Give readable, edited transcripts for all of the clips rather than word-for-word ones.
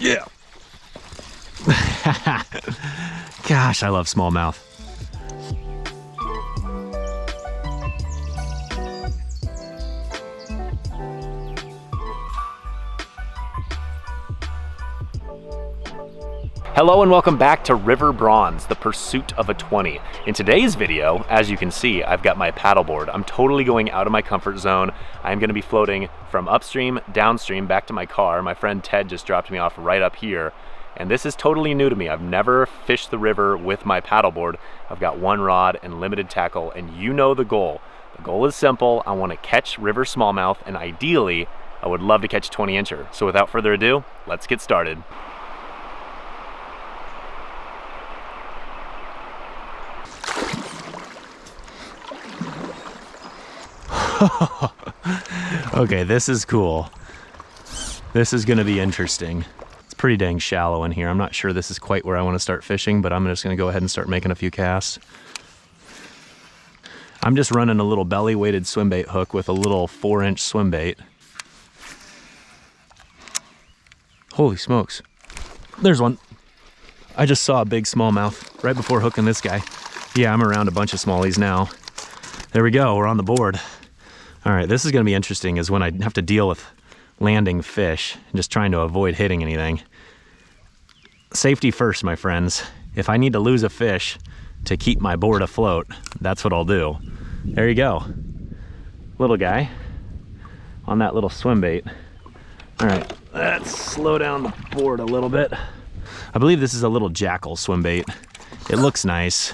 Yeah. Gosh, I love smallmouth. Hello and welcome back to River Bronze, the pursuit of a 20. In today's video, as you can see, I've got my paddleboard. I'm totally going out of my comfort zone. I'm gonna be floating from upstream, downstream, back to my car. My friend Ted just dropped me off right up here. And this is totally new to me. I've never fished the river with my paddleboard. I've got one rod and limited tackle, and you know the goal. The goal is simple. I wanna catch river smallmouth, and ideally, I would love to catch a 20-incher. So without further ado, let's get started. Okay, this is cool. This is gonna be interesting. It's pretty dang shallow in here. I'm not sure this is quite where I want to start fishing, but I'm just gonna go ahead and start making a few casts. I'm just running a little belly weighted swim bait hook with a little 4-inch swim bait. Holy smokes. There's one. I just saw a big smallmouth right before hooking this guy. Yeah, I'm around a bunch of smallies now. There we go, we're on the board. All right, this is gonna be interesting, is when I have to deal with landing fish and just trying to avoid hitting anything. Safety first, my friends. If I need to lose a fish to keep my board afloat, that's what I'll do. There you go. Little guy on that little swim bait. All right, let's slow down the board a little bit. I believe this is a little jackal swim bait. It looks nice.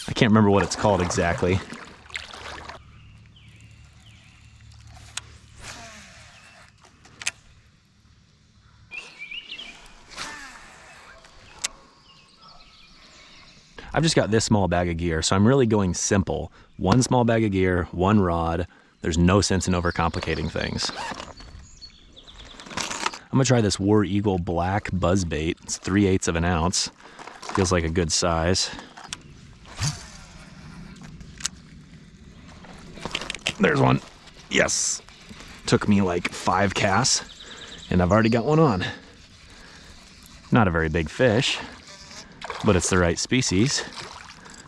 I can't remember what it's called exactly. I've just got this small bag of gear, so I'm really going simple. One small bag of gear, one rod. There's no sense in overcomplicating things. I'm gonna try this War Eagle Black Buzzbait. It's 3/8 of an ounce. Feels like a good size. There's one. Yes. Took me like 5 casts, and I've already got one on. Not a very big fish, but it's the right species,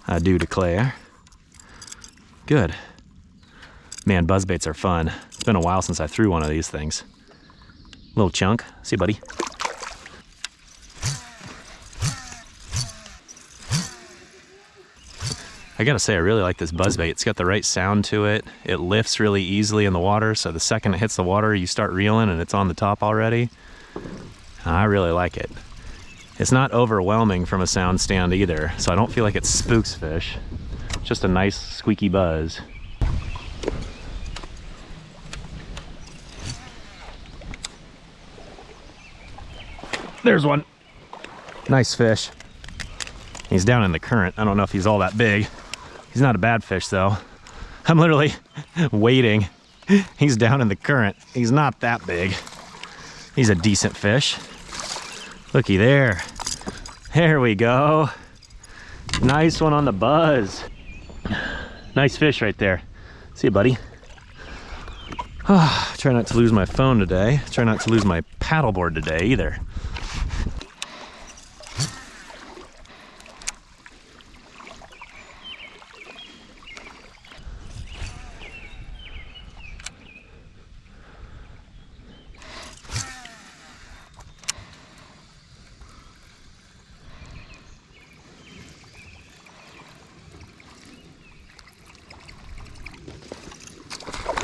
I do declare. Good. Man, buzzbaits are fun. It's been a while since I threw one of these things. Little chunk. See you, buddy. I gotta say, I really like this buzzbait. It's got the right sound to it. It lifts really easily in the water, so the second it hits the water, you start reeling and it's on the top already. I really like it. It's not overwhelming from a sound stand either, so I don't feel like it spooks fish. Just a nice squeaky buzz. There's one. Nice fish. He's down in the current. I don't know if he's all that big. He's not a bad fish though. I'm literally waiting. He's down in the current. He's not that big. He's a decent fish. Looky there. There we go. Nice one on the buzz. Nice fish right there. See you, buddy. Oh, try not to lose my phone today. Try not to lose my paddleboard today either.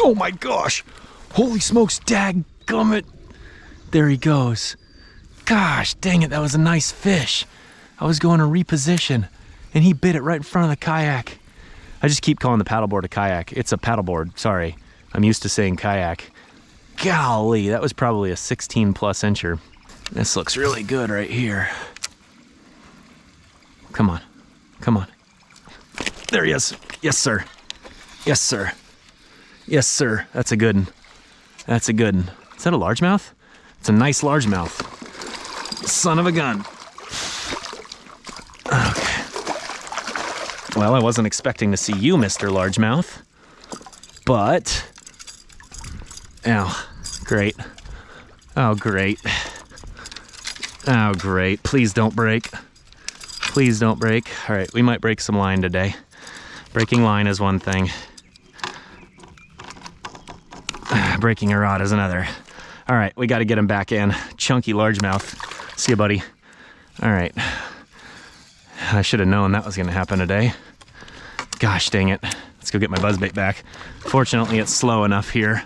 Oh my gosh! Holy smokes, dadgummit! There he goes. Gosh, dang it, that was a nice fish. I was going to reposition, and he bit it right in front of the kayak. I just keep calling the paddleboard a kayak. It's a paddleboard, sorry. I'm used to saying kayak. Golly, that was probably a 16+ incher. This looks really good right here. Come on, come on. There he is. Yes, sir. Yes, sir. Yes, sir. That's a good one. That's a good one. Is that a largemouth? It's a nice largemouth. Son of a gun. Okay. Well, I wasn't expecting to see you, Mr. Largemouth. But... Ow. Great. Oh, great. Oh, great. Please don't break. Please don't break. All right, we might break some line today. Breaking line is one thing. Breaking a rod is another. All right, we got to get him back in. Chunky largemouth. See you, buddy. All right. I should have known that was going to happen today. Gosh dang it. Let's go get my buzzbait back. Fortunately, it's slow enough here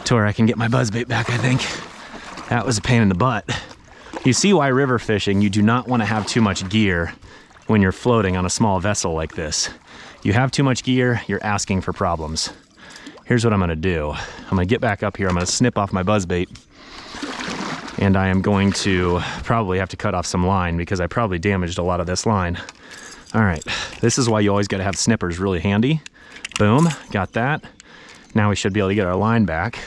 to where I can get my buzzbait back, I think. That was a pain in the butt. You see why river fishing, you do not want to have too much gear when you're floating on a small vessel like this. You have too much gear, you're asking for problems. Here's what I'm gonna do. I'm gonna get back up here, I'm gonna snip off my buzzbait, and I am going to probably have to cut off some line because I probably damaged a lot of this line. All right, this is why you always gotta have snippers really handy. Boom, got that. Now we should be able to get our line back.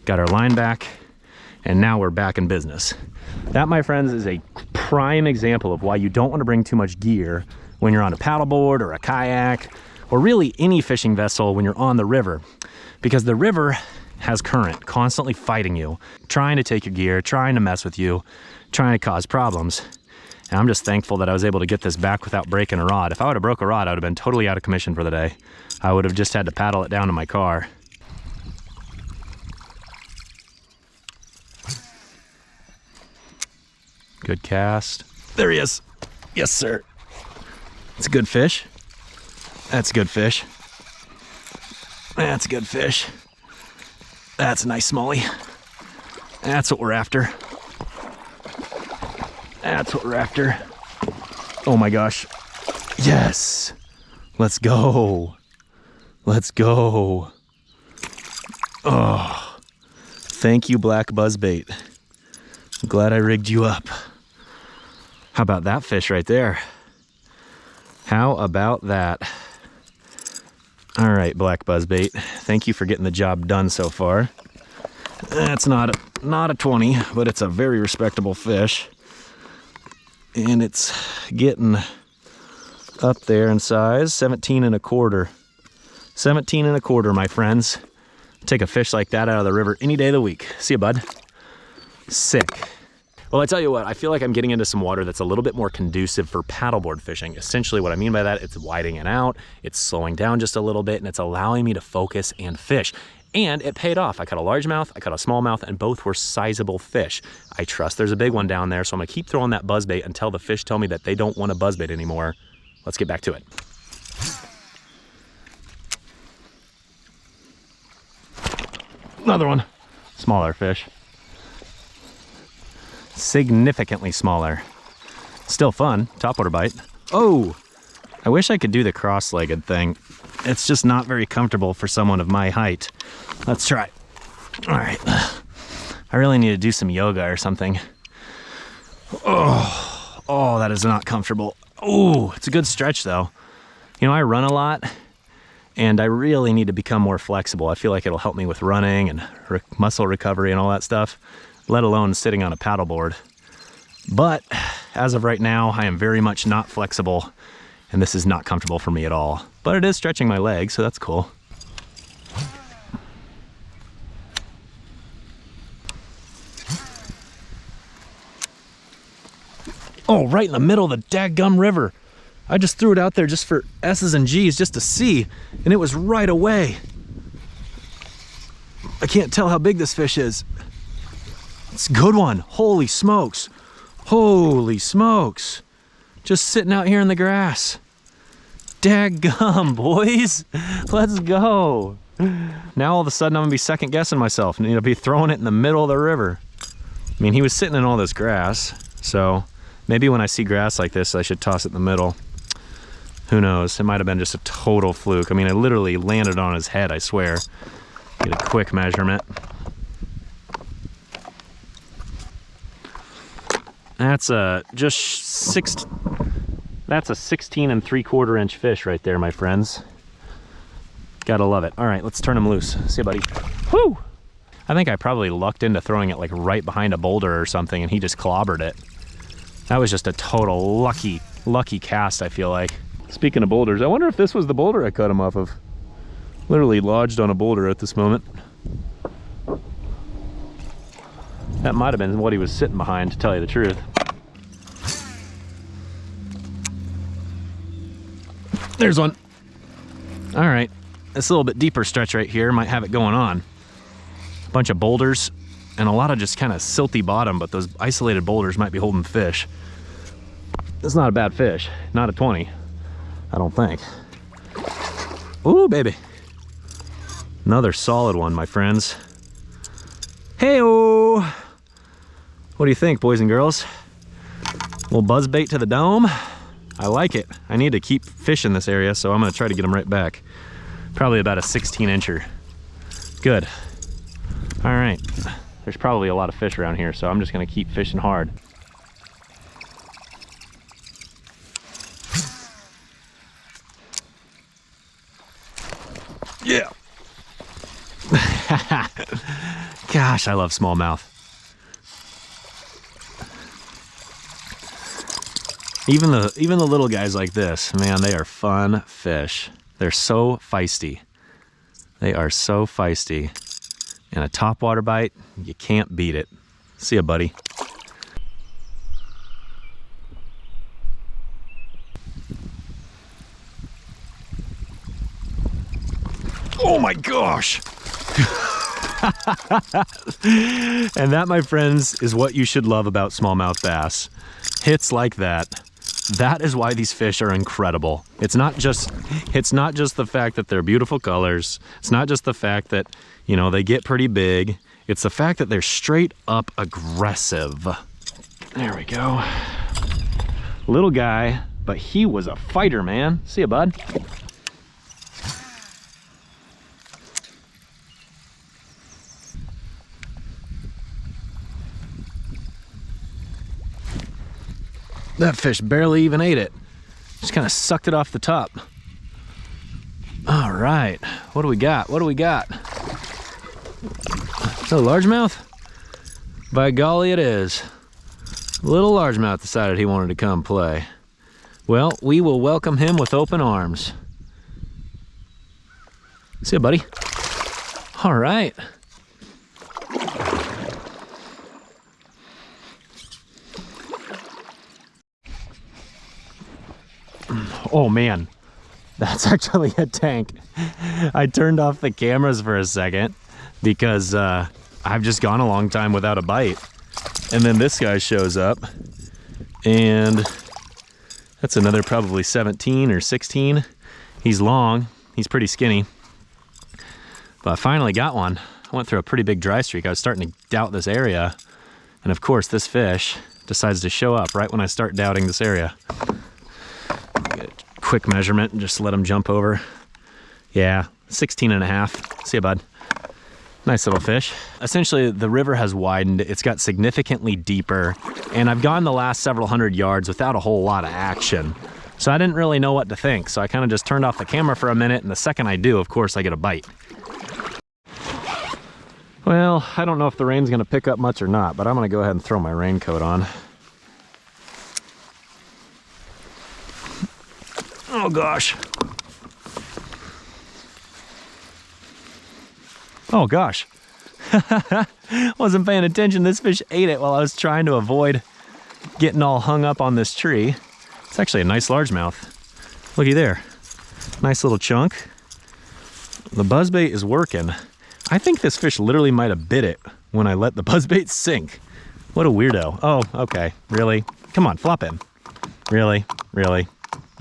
Got our line back, and now we're back in business. That, my friends, is a prime example of why you don't want to bring too much gear when you're on a paddleboard or a kayak, or really any fishing vessel when you're on the river, because the river has current constantly fighting you, trying to take your gear, trying to mess with you, trying to cause problems. And I'm just thankful that I was able to get this back without breaking a rod. If I would have broke a rod, I would have been totally out of commission for the day. I would have just had to paddle it down to my car. Good cast. There he is. Yes, sir. It's a good fish. That's a good fish. That's a good fish. That's a nice smallie. That's what we're after. That's what we're after. Oh my gosh. Yes. Let's go. Let's go. Oh. Thank you, Black Buzzbait. I'm glad I rigged you up. How about that fish right there? How about that? All right, Black Buzzbait. Thank you for getting the job done so far. That's not a 20, but it's a very respectable fish. And it's getting up there in size, 17 and a quarter. 17 and a quarter, my friends. Take a fish like that out of the river any day of the week. See you, bud. Sick. Well, I tell you what, I feel like I'm getting into some water that's a little bit more conducive for paddleboard fishing. Essentially what I mean by that, it's widening out, it's slowing down just a little bit, and it's allowing me to focus and fish. And it paid off. I caught a largemouth, I caught a smallmouth, and both were sizable fish. I trust there's a big one down there, so I'm gonna keep throwing that buzzbait until the fish tell me that they don't want a buzzbait anymore. Let's get back to it. Another one. Smaller fish. Significantly smaller. Still fun. Topwater bite. Oh! I wish I could do the cross-legged thing. It's just not very comfortable for someone of my height. Let's try. All right. I really need to do some yoga or something. Oh, that is not comfortable. Oh, it's a good stretch though. You know, I run a lot and I really need to become more flexible. I feel like it'll help me with running and muscle recovery and all that stuff, let alone sitting on a paddleboard. But as of right now, I am very much not flexible and this is not comfortable for me at all. But it is stretching my legs, so that's cool. Oh, right in the middle of the daggum river. I just threw it out there just for S's and G's just to see, and it was right away. I can't tell how big this fish is. It's a good one. Holy smokes. Holy smokes. Just sitting out here in the grass. Daggum, boys. Let's go. Now all of a sudden I'm gonna be second guessing myself and be throwing it in the middle of the river. I mean, he was sitting in all this grass, so maybe when I see grass like this, I should toss it in the middle. Who knows? It might have been just a total fluke. I mean, I literally landed on his head, I swear. Get a quick measurement. That's a that's a 16 3/4 inch fish right there, my friends. Gotta love it. All right, let's turn him loose. See you, buddy. Whoo! I think I probably lucked into throwing it like right behind a boulder or something and he just clobbered it. That was just a total lucky cast, I feel like. Speaking of boulders, I wonder if this was the boulder I cut him off of. Literally lodged on a boulder at this moment. That might have been what he was sitting behind, to tell you the truth. There's one. All right, this little bit deeper stretch right here might have it going on. A bunch of boulders and a lot of just kind of silty bottom, but those isolated boulders might be holding fish. It's not a bad fish, not a 20, I don't think. Ooh, baby. Another solid one, my friends. Hey-oh! What do you think, boys and girls? Little buzzbait to the dome. I like it. I need to keep fish in this area, so I'm gonna try to get them right back. Probably about a 16-incher. Good. All right. There's probably a lot of fish around here, so I'm just gonna keep fishing hard. Yeah. Gosh, I love smallmouth. Even the little guys like this, man, they are fun fish. They're so feisty. They are so feisty. And a topwater bite, you can't beat it. See ya, buddy. Oh my gosh! And that, my friends, is what you should love about smallmouth bass. Hits like that. That is why these fish are incredible. It's not just the fact that they're beautiful colors. It's not just the fact that, you know, they get pretty big. It's the fact that they're straight up aggressive. There we go. Little guy, but he was a fighter, man. See ya, bud. That fish barely even ate it. Just kind of sucked it off the top. All right, what do we got? What do we got? Is that a largemouth? By golly, it is. Little largemouth decided he wanted to come play. Well, we will welcome him with open arms. See ya, buddy. All right. Oh man, that's actually a tank. I turned off the cameras for a second because I've just gone a long time without a bite. And then this guy shows up and that's another probably 17 or 16. He's long, he's pretty skinny, but I finally got one. I went through a pretty big dry streak. I was starting to doubt this area. And of course this fish decides to show up right when I start doubting this area. Quick measurement and just let him jump over. Yeah, 16 and a half. See ya, bud. Nice little fish. Essentially, the river has widened. It's got significantly deeper, and I've gone the last several hundred yards without a whole lot of action. So I didn't really know what to think. So I kind of just turned off the camera for a minute, and the second I do, of course, I get a bite. Well, I don't know if the rain's gonna pick up much or not, but I'm gonna go ahead and throw my raincoat on. Oh gosh. Oh gosh. Wasn't paying attention. This fish ate it while I was trying to avoid getting all hung up on this tree. It's actually a nice largemouth. Looky there. Nice little chunk. The buzzbait is working. I think this fish literally might have bit it when I let the buzzbait sink. What a weirdo. Oh, okay. Really? Come on, flop in. Really? Really?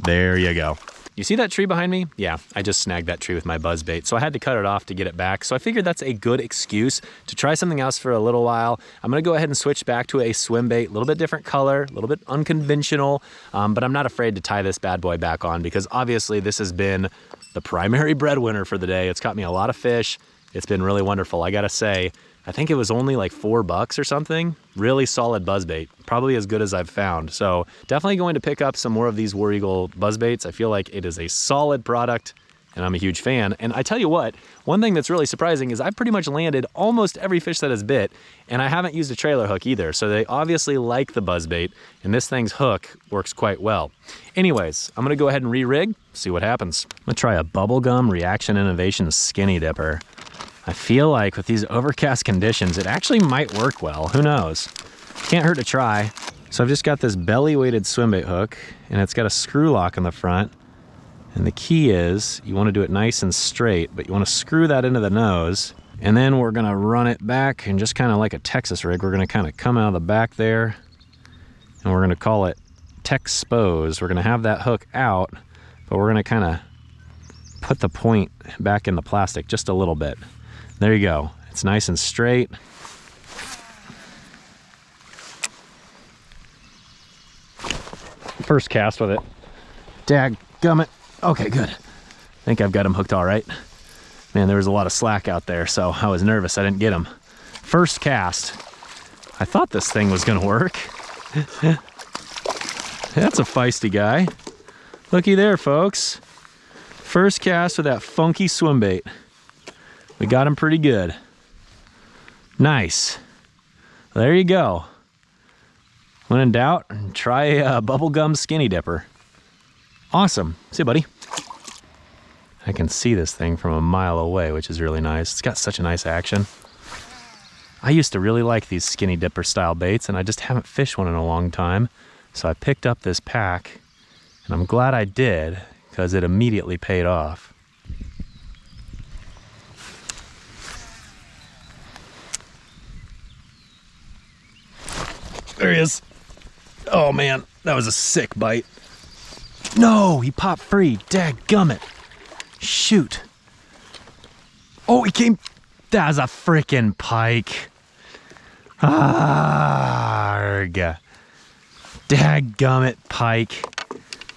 There you go. You see that tree behind me? Yeah, I just snagged that tree with my buzzbait, so I had to cut it off to get it back. So I figured that's a good excuse to try something else for a little while. I'm gonna go ahead and switch back to a swim bait, a little bit different color, a little bit unconventional, but I'm not afraid to tie this bad boy back on because obviously this has been the primary breadwinner for the day. It's caught me a lot of fish. It's been really wonderful. I gotta say, I think it was only like $4 or something. Really solid buzzbait, probably as good as I've found. So definitely going to pick up some more of these War Eagle buzzbaits. I feel like it is a solid product and I'm a huge fan. And I tell you what, one thing that's really surprising is I've pretty much landed almost every fish that has bit, and I haven't used a trailer hook either. So they obviously like the buzzbait, and this thing's hook works quite well. Anyways, I'm gonna go ahead and re-rig, see what happens. I'm gonna try a Bubblegum Reaction Innovations Skinny Dipper. I feel like with these overcast conditions, it actually might work well. Who knows? Can't hurt to try. So I've just got this belly weighted swim bait hook, and it's got a screw lock on the front. And the key is you want to do it nice and straight, but you want to screw that into the nose. And then we're gonna run it back, and just kind of like a Texas rig, we're gonna kind of come out of the back there, and we're gonna call it Texpose. We're gonna have that hook out, but we're gonna kind of put the point back in the plastic just a little bit. There you go. It's nice and straight. First cast with it. Dadgummit. Okay, good. I think I've got him hooked all right. Man, there was a lot of slack out there, so I was nervous I didn't get him. First cast. I thought this thing was gonna work. That's a feisty guy. Looky there, folks. First cast with that funky swim bait. We got him pretty good. Nice. There you go. When in doubt, try a bubblegum skinny dipper. Awesome. See you, buddy. I can see this thing from a mile away, which is really nice. It's got such a nice action. I used to really like these skinny dipper style baits, and I just haven't fished one in a long time. So I picked up this pack, and I'm glad I did, because it immediately paid off. There he is. Oh man, that was a sick bite. No, he popped free. Dadgummit. Shoot. Oh, he came. That was a freaking pike. Arrgh. Dadgummit, pike.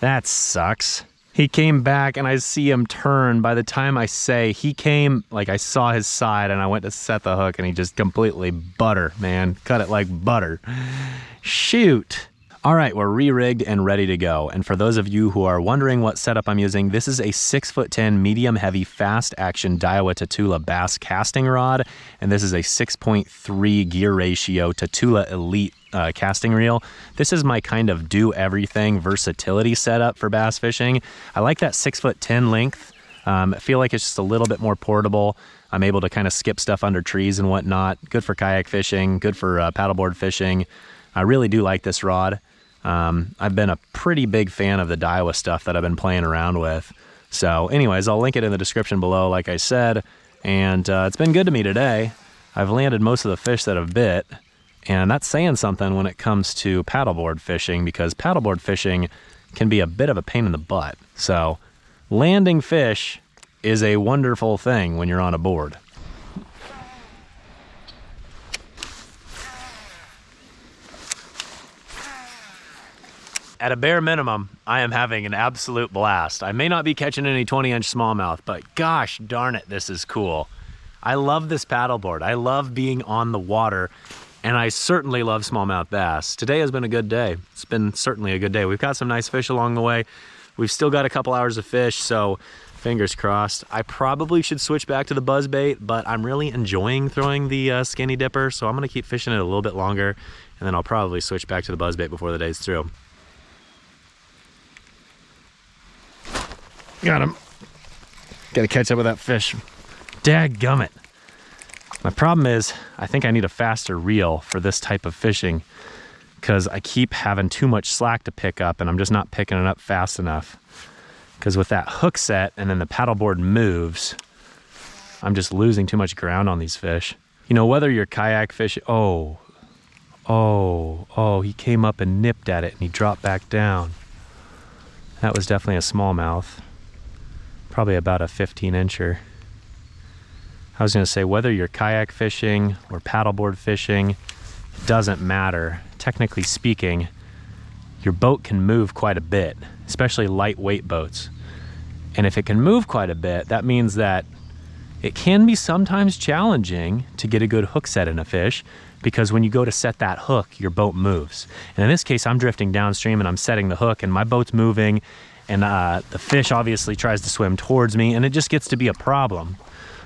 That sucks. He came back and I see him turn. By the time I say he came, like I saw his side and I went to set the hook and he just completely butter, man. Cut it like butter. Shoot. All right, we're re-rigged and ready to go. And for those of you who are wondering what setup I'm using, this is a 6'10" medium heavy fast action Daiwa Tatula bass casting rod. And this is a 6.3 gear ratio Tatula Elite casting reel. This is my kind of do everything versatility setup for bass fishing. I like that 6'10" length. I feel like it's just a little bit more portable. I'm able to kind of skip stuff under trees and whatnot. Good for kayak fishing, good for paddleboard fishing. I really do like this rod. I've been a pretty big fan of the Daiwa stuff that I've been playing around with. So anyways, I'll link it in the description below, like I said. And it's been good to me today. I've landed most of the fish that have bit. And that's saying something when it comes to paddleboard fishing, because paddleboard fishing can be a bit of a pain in the butt. So landing fish is a wonderful thing when you're on a board. At a bare minimum, I am having an absolute blast. I may not be catching any 20-inch smallmouth, but gosh darn it, this is cool. I love this paddleboard. I love being on the water, and I certainly love smallmouth bass. Today has been a good day. It's been certainly a good day. We've got some nice fish along the way. We've still got a couple hours of fish, so fingers crossed. I probably should switch back to the buzzbait, but I'm really enjoying throwing the skinny dipper, so I'm gonna keep fishing it a little bit longer, and then I'll probably switch back to the buzzbait before the day's through. Got him. Gotta catch up with that fish. Dadgummit. My problem is, I think I need a faster reel for this type of fishing, because I keep having too much slack to pick up and I'm just not picking it up fast enough. Because with that hook set and then the paddleboard moves, I'm just losing too much ground on these fish. You know, whether you're kayak fishing, oh, he came up and nipped at it and he dropped back down. That was definitely a smallmouth. Probably about a 15-incher. I was gonna say, whether you're kayak fishing or paddleboard fishing, it doesn't matter. Technically speaking, your boat can move quite a bit, especially lightweight boats. And if it can move quite a bit, that means that it can be sometimes challenging to get a good hook set in a fish, because when you go to set that hook, your boat moves. And in this case, I'm drifting downstream and I'm setting the hook and my boat's moving, and the fish obviously tries to swim towards me, and it just gets to be a problem.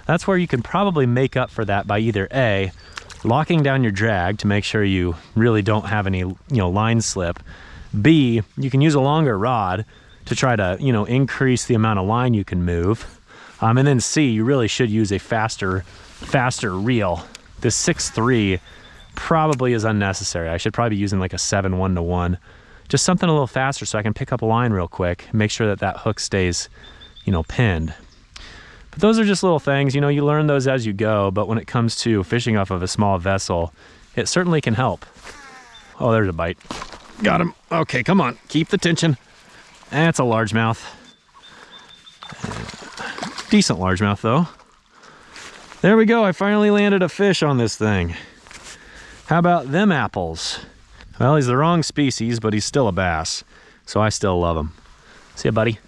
That's where you can probably make up for that by either A, locking down your drag to make sure you really don't have any, line slip. B, you can use a longer rod to try to, increase the amount of line you can move. And then C, you really should use a faster reel. This 6.3 probably is unnecessary. I should probably be using like a 7 1-to-1. Just something a little faster so I can pick up a line real quick and make sure that that hook stays, you know, pinned. But those are just little things, you know, you learn those as you go, but when it comes to fishing off of a small vessel, it certainly can help. Oh, there's a bite. Got him. Okay, come on, keep the tension. That's a largemouth. Decent largemouth though. There we go, I finally landed a fish on this thing. How about them apples? Well, he's the wrong species, but he's still a bass, so I still love him. See ya, buddy.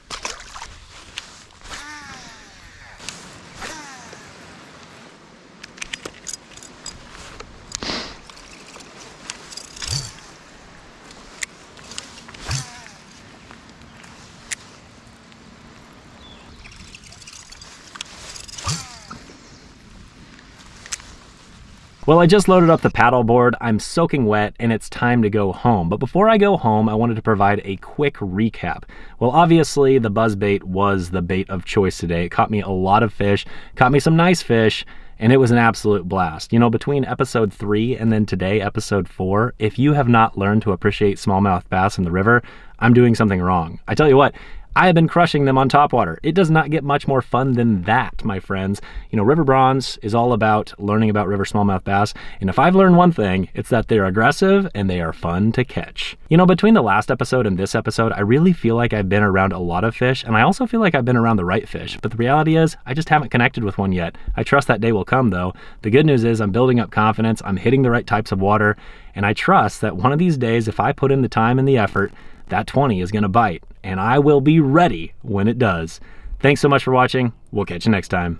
Well, I just loaded up the paddleboard, I'm soaking wet, and it's time to go home. But before I go home, I wanted to provide a quick recap. Well, obviously, the buzzbait was the bait of choice today. It caught me a lot of fish, caught me some nice fish, and it was an absolute blast. You know, between episode 3 and then today, episode 4, if you have not learned to appreciate smallmouth bass in the river, I'm doing something wrong. I tell you what, I have been crushing them on topwater. It does not get much more fun than that, my friends. You know, River Bronze is all about learning about river smallmouth bass, and if I've learned one thing, it's that they're aggressive and they are fun to catch. You know, between the last episode and this episode, I really feel like I've been around a lot of fish, and I also feel like I've been around the right fish, but the reality is, I just haven't connected with one yet. I trust that day will come, though. The good news is I'm building up confidence, I'm hitting the right types of water, and I trust that one of these days, if I put in the time and the effort, that 20 is gonna bite, and I will be ready when it does. Thanks so much for watching. We'll catch you next time.